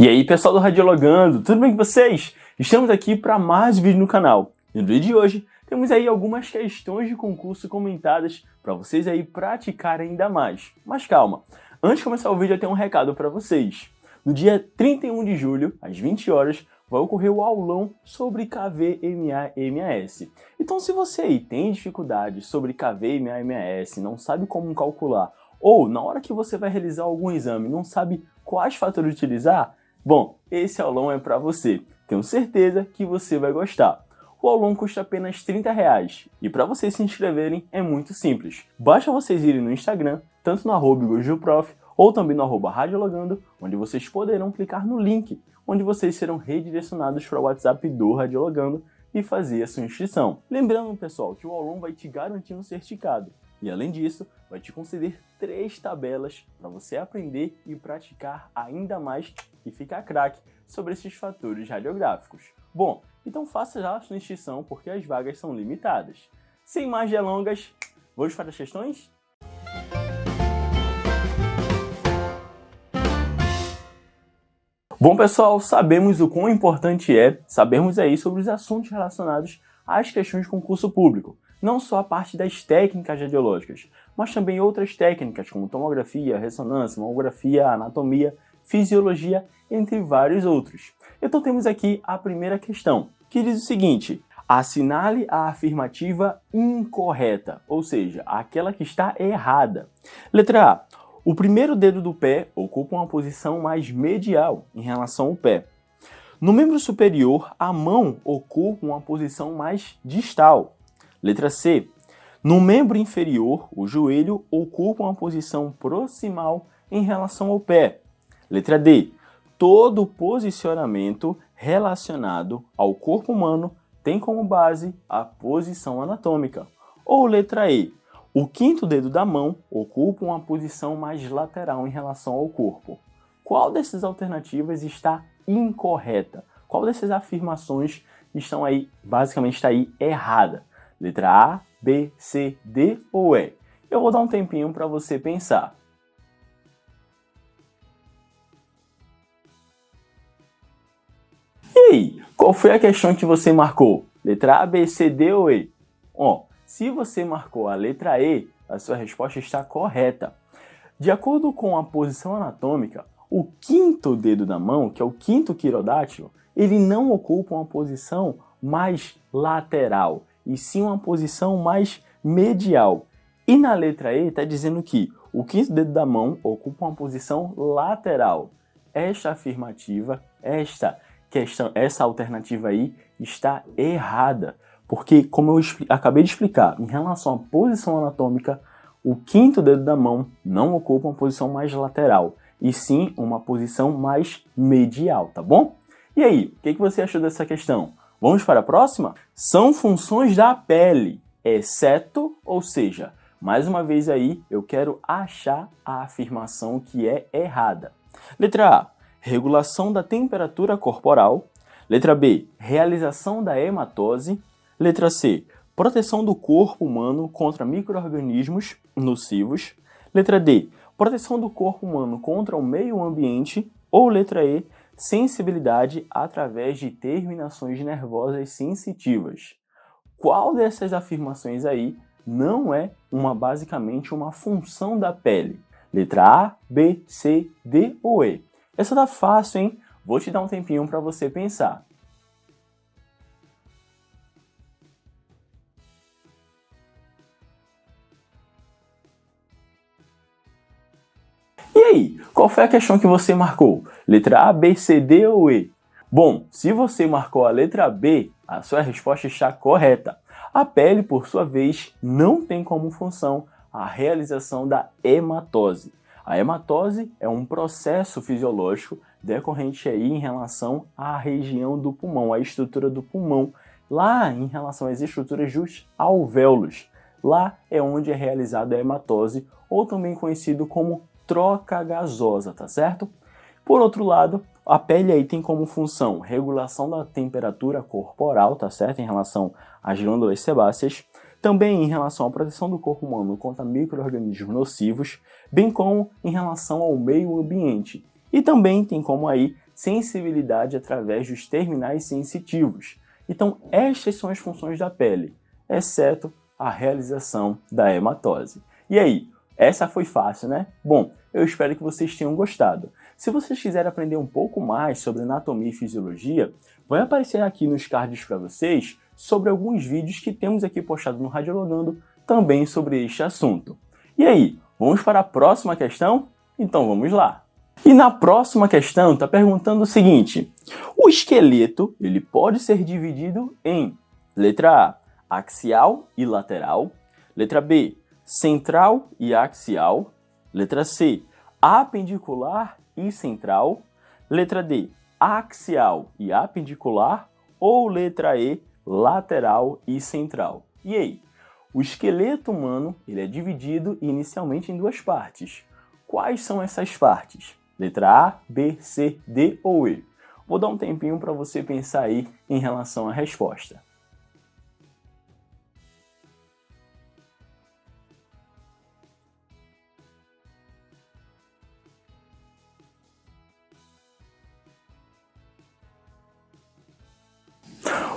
E aí pessoal do Radiologando, tudo bem com vocês? Estamos aqui para mais um vídeo no canal. E no vídeo de hoje temos aí algumas questões de concurso comentadas para vocês aí praticarem ainda mais. Mas calma, antes de começar o vídeo eu tenho um recado para vocês. No dia 31 de julho, às 20 horas, vai ocorrer o aulão sobre KV-MA-MAS. Então se você aí tem dificuldade sobre KV-MA-MAS, não sabe como calcular, ou na hora que você vai realizar algum exame não sabe quais fatores utilizar, bom, esse aulão é para você. Tenho certeza que você vai gostar. O aulão custa apenas R$30 e para vocês se inscreverem é muito simples. Basta vocês irem no Instagram, tanto no @igorgilprof ou também no @radiologando, onde vocês poderão clicar no link, onde vocês serão redirecionados para o WhatsApp do Radiologando e fazer a sua inscrição. Lembrando, pessoal, que o aulão vai te garantir um certificado e, além disso, vai te conceder 3 tabelas para você aprender e praticar ainda mais e ficar craque sobre esses fatores radiográficos. Bom, então faça já a sua inscrição porque as vagas são limitadas. Sem mais delongas, vamos para as questões? Bom pessoal, sabemos o quão importante é sabermos aí sobre os assuntos relacionados às questões de concurso público. Não só a parte das técnicas radiológicas, mas também outras técnicas como tomografia, ressonância, mamografia, anatomia, fisiologia, entre vários outros. Então temos aqui a primeira questão, que diz o seguinte: assinale a afirmativa incorreta, ou seja, aquela que está errada. Letra A. O primeiro dedo do pé ocupa uma posição mais medial em relação ao pé. No membro superior, a mão ocupa uma posição mais distal. Letra C. No membro inferior, o joelho ocupa uma posição proximal em relação ao pé. Letra D. Todo posicionamento relacionado ao corpo humano tem como base a posição anatômica. Ou letra E. O quinto dedo da mão ocupa uma posição mais lateral em relação ao corpo. Qual dessas alternativas está incorreta? Qual dessas afirmações estão aí, basicamente está aí errada? Letra A, B, C, D ou E? Eu vou dar um tempinho para você pensar. E aí, qual foi a questão que você marcou? Letra A, B, C, D ou E? Se você marcou a letra E, a sua resposta está correta. De acordo com a posição anatômica, o quinto dedo da mão, que é o quinto quirodátilo, ele não ocupa uma posição mais lateral, e sim uma posição mais medial. E na letra E está dizendo que o quinto dedo da mão ocupa uma posição lateral. Esta afirmativa, essa alternativa aí está errada. Porque, como eu acabei de explicar, em relação à posição anatômica, o quinto dedo da mão não ocupa uma posição mais lateral, e sim uma posição mais medial, tá bom? E aí, o que você achou dessa questão? Vamos para a próxima? São funções da pele, exceto, ou seja, mais uma vez aí, eu quero achar a afirmação que é errada. Letra A, regulação da temperatura corporal. Letra B, realização da hematose. Letra C, proteção do corpo humano contra micro-organismos nocivos. Letra D, proteção do corpo humano contra o meio ambiente. Ou letra E, sensibilidade através de terminações nervosas sensitivas. Qual dessas afirmações aí não é basicamente uma função da pele? Letra A, B, C, D ou E? Essa tá fácil, hein? Vou te dar um tempinho para você pensar. E aí, qual foi a questão que você marcou? Letra A, B, C, D ou E? Bom, se você marcou a letra B, a sua resposta está correta. A pele, por sua vez, não tem como função a realização da hematose. A hematose é um processo fisiológico decorrente aí em relação à região do pulmão, à estrutura do pulmão, lá em relação às estruturas dos alvéolos. Lá é onde é realizada a hematose, ou também conhecido como troca gasosa, tá certo? Por outro lado, a pele aí tem como função regulação da temperatura corporal, tá certo? Em relação às glândulas sebáceas, também em relação à proteção do corpo humano contra micro-organismos nocivos, bem como em relação ao meio ambiente. E também tem como aí sensibilidade através dos terminais sensitivos. Então, estas são as funções da pele, exceto a realização da hematose. E aí, essa foi fácil, né? Bom, eu espero que vocês tenham gostado. Se vocês quiserem aprender um pouco mais sobre anatomia e fisiologia, vai aparecer aqui nos cards para vocês sobre alguns vídeos que temos aqui postado no Radiologando também sobre este assunto. E aí, vamos para a próxima questão? Então vamos lá! E na próxima questão está perguntando o seguinte: o esqueleto ele pode ser dividido em letra A, axial e lateral, letra B, central e axial, letra C, apendicular e central, letra D, axial e apendicular, ou letra E, lateral e central. E aí? O esqueleto humano ele é dividido inicialmente em duas partes. Quais são essas partes? Letra A, B, C, D ou E? Vou dar um tempinho para você pensar aí em relação à resposta.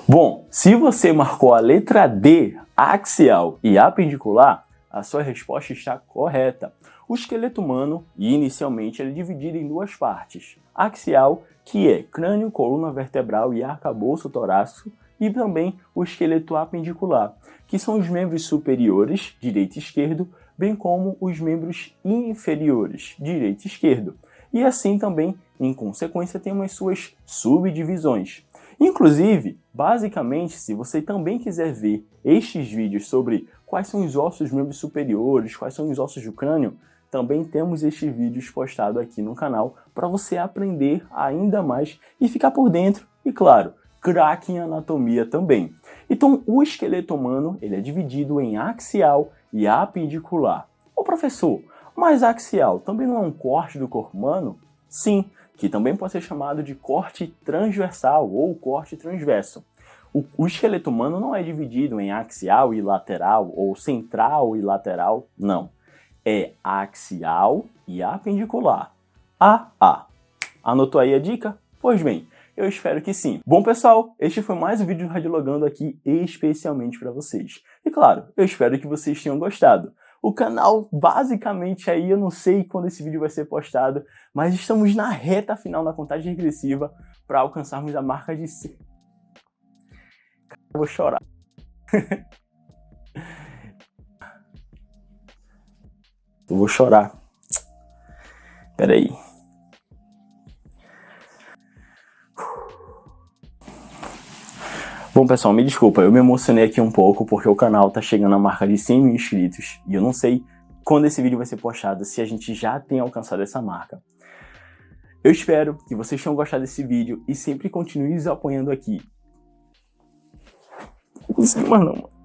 Bom, se você marcou a letra D, axial e apendicular, a sua resposta está correta. O esqueleto humano, inicialmente, ele é dividido em duas partes. Axial, que é crânio, coluna vertebral e arcabouço torácico, e também o esqueleto apendicular, que são os membros superiores, direito e esquerdo, bem como os membros inferiores, direito e esquerdo. E assim também, em consequência, tem as suas subdivisões. Inclusive, basicamente, se você também quiser ver estes vídeos sobre quais são os ossos dos membros superiores, quais são os ossos do crânio, também temos estes vídeos postados aqui no canal para você aprender ainda mais e ficar por dentro e, claro, craque em anatomia também. Então, o esqueleto humano ele é dividido em axial e apendicular. Ô professor, mas axial também não é um corte do corpo humano? Sim, que também pode ser chamado de corte transversal ou corte transverso. O esqueleto humano não é dividido em axial e lateral ou central e lateral, não. É axial e apendicular. Anotou aí a dica? Pois bem, eu espero que sim. Bom pessoal, este foi mais um vídeo do Radiologando aqui especialmente para vocês. E claro, eu espero que vocês tenham gostado. O canal, basicamente, aí eu não sei quando esse vídeo vai ser postado, mas estamos na reta final da contagem regressiva para alcançarmos a marca de 100. Eu vou chorar. Eu vou chorar. Pera aí. Bom pessoal, me desculpa, eu me emocionei aqui um pouco porque o canal tá chegando à marca de 100 mil inscritos e eu não sei quando esse vídeo vai ser postado, se a gente já tem alcançado essa marca. Eu espero que vocês tenham gostado desse vídeo e sempre continuem apoiando aqui. Não consigo mais não, mano.